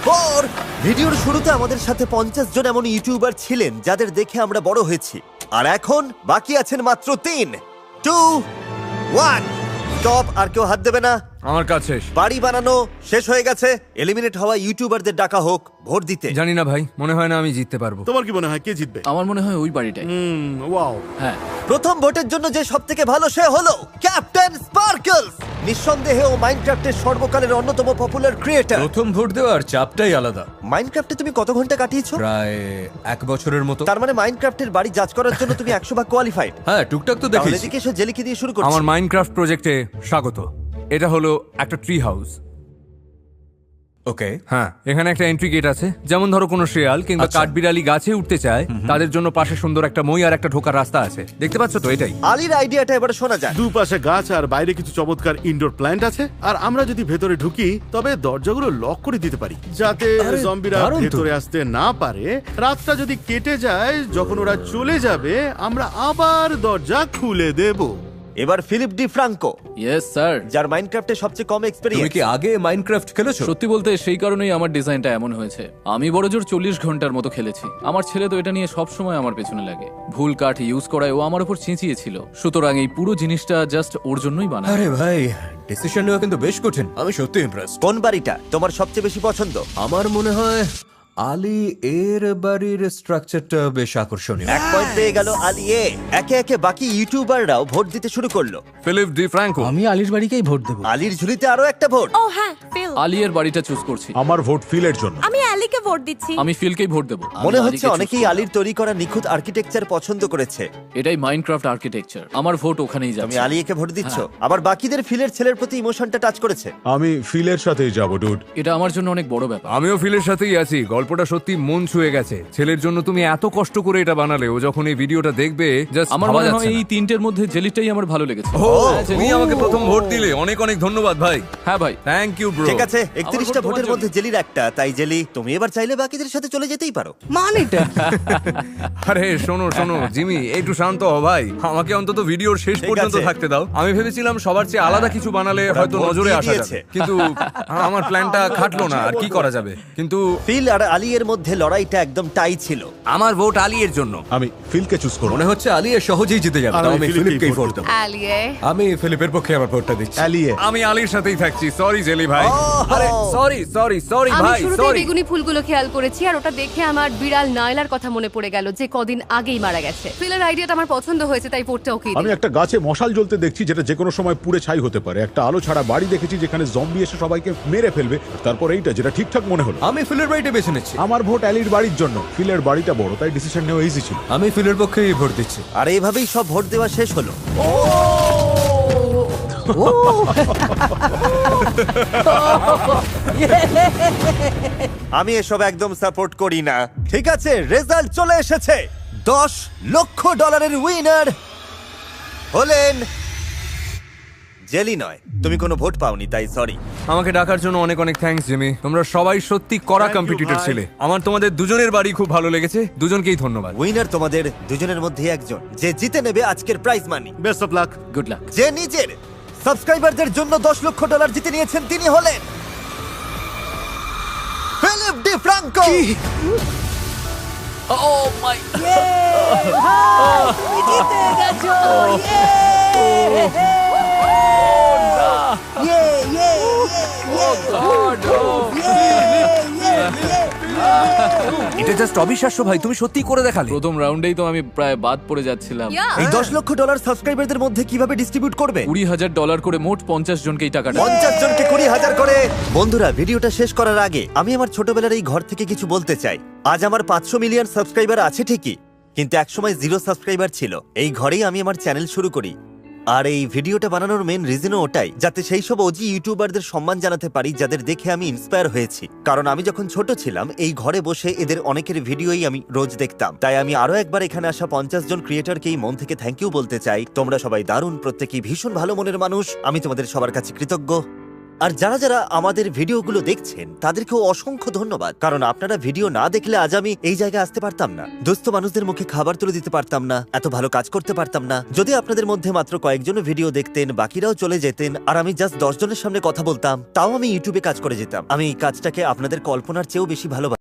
4। ভিডিওর শুরুতে আমাদের সাথে 50 জন এমন ইউটিউবার ছিলেন যাদের দেখে আমরা বড় হয়েছি। আর এখন বাকি আছেন মাত্র 3 2 1। স্টপ। আর কেউ হাত দেবে না। আমার কাজ শেষ। বাড়ি বানানো শেষ হয়ে গেছে। এলিমিনেট হওয়া ইউটিউবারদের ডাকা হোক ভোট দিতে। জানি না ভাই, মনে হয় না আমি জিততে পারবো। তোমার কি মনে হয় কে জিতবে? আমার মনে হয় ওই বাড়িটাই। ওয়াও। হ্যাঁ, প্রথম ভোটের জন্য যে সবথেকে ভালো সে হলো ক্যাপ্টেন স্পার্কলস। নিঃসন্দেহে ও মাইনক্রাফটের সর্বকালের অন্যতম পপুলার ক্রিয়েটর। প্রথম ভোট দেওয়ার চাপটাই আলাদা। মাইনক্রাফটে তুমি কত ঘন্টা কাটিয়েছো? প্রায় 1 বছরের মতো। তার মানে মাইনক্রাফটের বাড়ি জাজ করার জন্য তুমি 100 কোয়ালিফাইড। হ্যাঁ, টুকটাক তো তাহলে দেখেছি। এদিকে এসো, জেলিকে দিয়ে শুরু করছি। আমার মাইনক্রাফট প্রজেক্টে স্বাগত। এটা হলো একটা ট্রি হাউস। ওকে, হ্যাঁ, এখানে একটা এন্ট্রি গেট আছে। যেমন ধরো কোনো শিয়াল কিংবা আচ্ছা। কাঠবিড়ালি গাছে উঠতে চায়, তাদের জন্য পাশে সুন্দর একটা মই আর একটা ঢোকার রাস্তা আছে। দেখতে পাচ্ছ তো? এটাই। আলির আইডিয়াটা এবারে শোনা যায়। দুপাশে গাছ আর বাইরে কিছু চমৎকার ইনডোর প্ল্যান্ট আছে। আর আমরা যদি ভেতরে ঢুকি তবে দরজাগুলো লক করে দিতে পারি যাতে আরে, জম্বিরা দারুণ তো। ভেতরে আসতে না পারে। রাতটা যদি কেটে যায়, যখন ওরা চলে যাবে আমরা আবার দরজা খুলে দেব। এবার Philip DeFranco, yes sir. যার মাইনক্রাফটে সবচেয়ে কম তুমি এক্সপেরিয়েন্স। কি আগে মাইনক্রাফট খেলেছো? সত্যি বলতে সেই কারণেই আমার ডিজাইনটা এমন হয়েছে। আমি বড়জোর 40 ঘন্টার মতো খেলেছি। আমার ছেলে তো এটা নিয়ে সব সময় আমার পেছনে লাগে। ভুল কাঠ ইউজ করায় ও আমার উপর চেঁচিয়েছিল। সুতরাং এই পুরো জিনিসটা জাস্ট ওর জন্যই বানানো। আরে ভাই, ডিসিশন নেওয়া কিন্তু বেশ কঠিন। আমি সত্যি ইমপ্রেস। কোন বাড়িটা তোমার সবচেয়ে বেশি পছন্দ? আমার মনে হয় আলি এর বাড়ির স্ট্রাকচারটা বেশ আকর্ষণীয়। 1 পয়েন্ট পেয়ে গেল আলি। একে একে বাকি ইউটিউবাররাও ভোট দিতে শুরু করলো। Philip DeFranco. আমি আলির বাড়িকেই ভোট দেবো। আলির ঝুলিতে আরো একটা ভোট। ও হ্যাঁ, ফিল। আলিয়ের বাড়িটা চুজ করছি। আমার ভোট ফিলের জন্য। আমি অ্যালিকে ভোট দিচ্ছি। আমি ফিলকেই ভোট দেবো। মনে আমি হচ্ছে আলিকে অনেকেই choose করব। আলির তৈরি করা নিখুঁত আর্কিটেকচার পছন্দ করেছে। এটাই মাইনক্রাফট আর্কিটেকচার। আমার ভোট ওখানেই তুমি যাচ্ছে। আলিয়াকে ভোট দিচ্ছ, আবার বাকিদের ফিলের ছেলের প্রতি ইমোশনটা টাচ করেছে। আমি ফিলের সাথেই যাব ডুড। এটা আমার জন্য অনেক বড় ব্যাপার। আমিও ফিলের সাথেই আছি। গল্পটা সত্যি মন ছুঁয়ে গেছে। ছেলের জন্য তুমি এত কষ্ট করে এটা বানালে, ও যখন এই ভিডিওটা দেখবে জাস্ট আমার ভাবা মনে যাচ্ছে হয় এই না। 3টের মধ্যে জেলিটাই আমার ভালো লেগেছে। ও, হ্যাঁ, জেলি। তুমি আমাকে প্রথম ভোট দিলে, অনেক অনেক ধন্যবাদ ভাই। হ্যাঁ ভাই। Thank you bro. ঠিক আছে, আমার 31টা ভোট ভোটের তোমার মধ্যে জেলির একটা। তাই জেলি, তুমি এবার চাইলে বাকিদের সাথে চলে যেতেই পারো। মানেটা আরে শোনো শোনো জিমি, একটু শান্ত হও ভাই। আমাকে অন্তত ভিডিওর শেষ ঠিক পর্যন্ত আছে। থাকতে দাও। আমি ভেবেছিলাম সবার চেয়ে আলাদা কিছু বানালে হয়তো ভোট নজরে দিয়ে আসা দিয়েছে। যাবে, কিন্তু আমার প্ল্যানটা খাটলো না। আর কি করা যাবে? কিন্তু ফিল আর আলিয়ের মধ্যে লড়াইটা একদম টাই ছিল। আমার ভোট আলিয়ের জন্য। আমি ফিলকে চুজ করব। মনে হচ্ছে আলি সহজেই জিতে যাবে। আর তাও আমি আমি ফিলিপকেই ফিলিপকেই ভোট ভোট দেবো। আলিয়ে। আমি ফিলিপের পক্ষে আমার ভোটটা দিচ্ছি। অ্যালিয়ে। আমি আলির সাথেই থাকছি। যাচ্ছি, সরি জেলি ভাই। Oh! আরে সরি সরি সরি আমি ভাই, শুরুতে সরি। বেগুনি ফুলগুলো খেয়াল করেছি আর ওটা দেখে আমার বিড়াল নায়লার কথা মনে পড়ে গেল, যে কদিন আগেই মারা গেছে। ফিলের আইডিয়াটা আমার পছন্দ হয়েছে, তাই পোর্টটা ওকেই আমি দিলাম। একটা গাছে মশাল জ্বলতে দেখছি যেটা যে কোনো সময় পুড়ে ছাই হতে পারে। একটা আলো ছাড়া বাড়ি দেখেছি যেখানে জম্বি এসে সবাইকে মেরে ফেলবে। তারপর এইটা যেটা ঠিকঠাক মনে হলো। আমি ফিলের বাড়িটা বেছে নিচ্ছি। আমার ভোট অ্যালির বাড়ির জন্য। ফিলের বাড়িটা বড়, তাই ডিসিশন নেওয়া ইজি ছিল। আমি ফিলের পক্ষেই ভোট দিচ্ছি। আর এইভাবেই সব ভোট দেওয়া শেষ হলো। আমি এসব একদম সাপোর্ট করি না। ঠিক আছে, রেজাল্ট চলে এসেছে। $10 লক্ষ উইনার হলেন জেলি। নয়, তুমি কোনো ভোট পাওনি, তাই সরি। আমাকে ডাকার জন্য অনেক অনেক থ্যাঙ্কস জিমি। তোমরা সবাই সত্যি কড়া কম্পিটিটর ছিলে। আমার তোমাদের দুজনের বাড়ি খুব ভালো লেগেছে, দুজনকেই ধন্যবাদ। উইনার তোমাদের দুজনের মধ্যে একজন, যে জিতে নেবে আজকের prize money. Best of luck. Good luck. যে নিজের সাবস্ক্রাইবারদের জন্য $10 লক্ষ জিতে নিয়েছেন তিনি হলেন ফিলিপ ডি ফ্রাঙ্কো। এটা জাস্ট অবিশ্বাস্য ভাই, তুমি সত্যি করে দেখালে। প্রথম রাউন্ডেই তো আমি প্রায় বাদ পড়ে যাচ্ছিলাম। Yeah! এই $10 লক্ষ সাবস্ক্রাইবারদের মধ্যে কিভাবে ডিস্ট্রিবিউট করবে? $20,000 করে মোট 50 জনকেই টাকাটা। 50 জনকে 20,000 করে। বন্ধুরা, ভিডিওটা শেষ করার আগে আমি আমার ছোটবেলার এই ঘর থেকে কিছু বলতে চাই। আজ আমার 500 মিলিয়ন সাবস্ক্রাইবার আছে ঠিকই, কিন্তু একসময় 0 সাবস্ক্রাইবার ছিল। এই ঘরেই আমি আমার চ্যানেল শুরু করি। আর এই ভিডিওটা বানানোর মেন রিজনও ওটাই, যাতে সেই সব ওজি ইউটিউবারদের সম্মান জানাতে পারি যাদের দেখে আমি ইন্সপায়ার হয়েছি। কারণ আমি যখন ছোট ছিলাম এই ঘরে বসে এদের অনেকের ভিডিওই আমি রোজ দেখতাম। তাই আমি আরো একবার এখানে আসা 50 জন ক্রিয়েটরকেই মন থেকে থ্যাংক ইউ বলতে চাই। তোমরা সবাই দারুণ, প্রত্যেকেই ভীষণ ভালো মনের মানুষ। আমি তোমাদের সবার কাছে কৃতজ্ঞ। আর যারা যারা আমাদের ভিডিওগুলো দেখছেন তাদেরকেও অসংখ্য ধন্যবাদ, কারণ আপনারা ভিডিও না দেখলে আজ আমি এই জায়গায় আসতে পারতাম না, দুস্থ মানুষদের মুখে খাবার তুলে দিতে পারতাম না, এত ভালো কাজ করতে পারতাম না। যদি আপনাদের মধ্যে মাত্র কয়েকজন ভিডিও দেখতেন, বাকিরাও চলে যেতেন, আর আমি জাস্ট 10 জনের সামনে কথা বলতাম, তাও আমি ইউটিউবে কাজ করে যেতাম। আমি এই কাজটাকে আপনাদের কল্পনার চেয়েও বেশি ভালোবাসি।